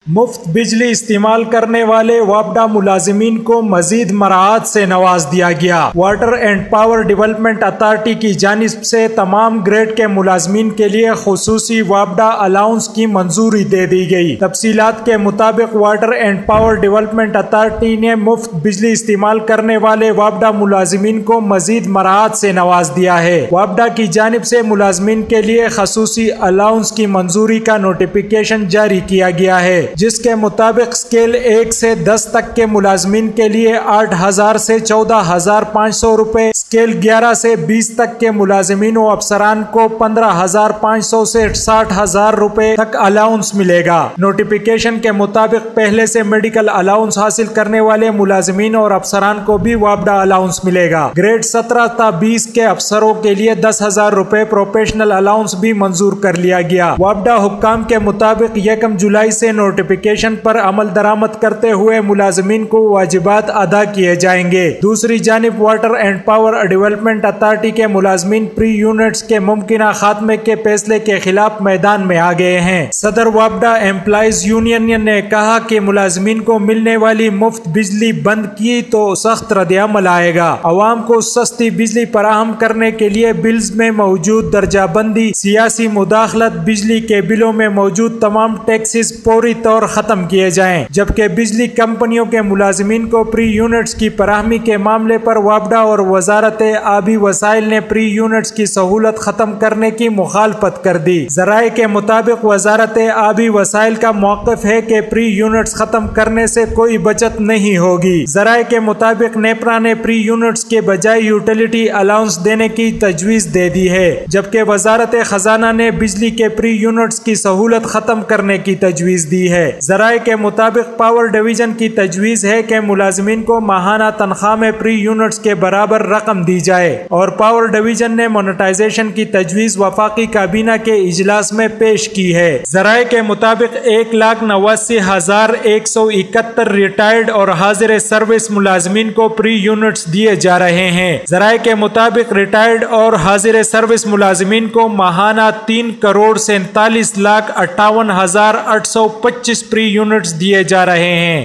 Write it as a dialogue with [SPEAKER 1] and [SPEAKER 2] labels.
[SPEAKER 1] مفت بجلی استعمال کرنے والے وابڈا ملازمین کو مزید مراعات سے نواز دیا گیا۔ Water and power development authority کی جانب سے تمام گریڈ کے ملازمین کے لیے خصوصی وابڈا الاؤنس کی منظوری دے دی گئی۔ تفصیلات کے مطابق water and power development authority نے مفت بجلی استعمال کرنے والے وابڈا ملازمین کو مزید مراعات سے نواز دیا ہے۔ وابڈا کی جانب سے ملازمین کے لیے خصوصی الاؤنس کی منظوری کا نوٹیفیکیشن جاری کیا گیا ہے، جس کے مطابق اسکیل 1 سے 10 تک کے ملازمین کے لیے 8,000 سے 14,500 روپے، اسکیل 11 سے 20 تک کے ملازمین و افسران کو 15,500 سے 60,000 روپے تک الاؤنس ملے گا۔ نوٹیفیکیشن کے مطابق پہلے سے میڈیکل الاؤنس حاصل کرنے والے ملازمین اور افسران کو بھی وابڈا الاؤنس ملے گا۔ گریڈ 17 تا 20 کے افسروں کے لیے 10,000 روپے پروفیشنل الاؤنس بھی منظور کر لیا گیا۔ وابڈا حکام کے مطابق 1 جولائی سے نوٹیفیکیشن پر عمل درآمد کرتے ہوئے ملازمین کو واجبات ادا کیے جائیں گے۔ دوسری جانب water and power development authority کے ملازمین پری یونٹس کے ممکنہ خاتمے کے فیصلے کے خلاف میدان میں آ گئے ہیں۔ صدر وابڈا امپلائیز یونین نے کہا کہ ملازمین کو ملنے والی مفت بجلی بند کی تو سخت رد عمل آئے گا۔ عوام کو سستی بجلی فراہم کرنے کے لیے بلز میں موجود درجہ بندی، سیاسی مداخلت، بجلی کے بلوں میں موجود تمام ٹیکسز فوری طور ختم کیے جائیں، جبکہ بجلی کمپنیوں کے ملازمین کو پری یونٹس کی فراہمی کے معاملے پر وابڈا اور وزارت آبی وسائل نے پری یونٹس کی سہولت ختم کرنے کی مخالفت کر دی۔ ذرائع کے مطابق وزارت آبی وسائل کا موقف ہے کہ پری یونٹس ختم کرنے سے کوئی بچت نہیں ہوگی۔ ذرائع کے مطابق نیپرا نے پری یونٹس کے بجائے یوٹیلیٹی الاؤنس دینے کی تجویز دے دی ہے، جبکہ وزارت خزانہ نے بجلی کے پری یونٹس کی سہولت ختم کرنے کی تجویز دی ہے۔ ذرائع کے مطابق پاور ڈویژن کی تجویز ہے کہ ملازمین کو ماہانہ تنخواہ میں پری یونٹس کے برابر رقم دی جائے، اور پاور ڈویژن نے مونیٹائزیشن کی تجویز وفاقی کابینہ کے اجلاس میں پیش کی ہے۔ ذرائع کے مطابق 1,89,171 ریٹائرڈ اور حاضر سروس ملازمین کو پری یونٹس دیے جا رہے ہیں۔ ذرائع کے مطابق ریٹائرڈ اور حاضر سروس ملازمین کو ماہانہ 3,47,58,825 پری یونٹس دیے جا رہے ہیں۔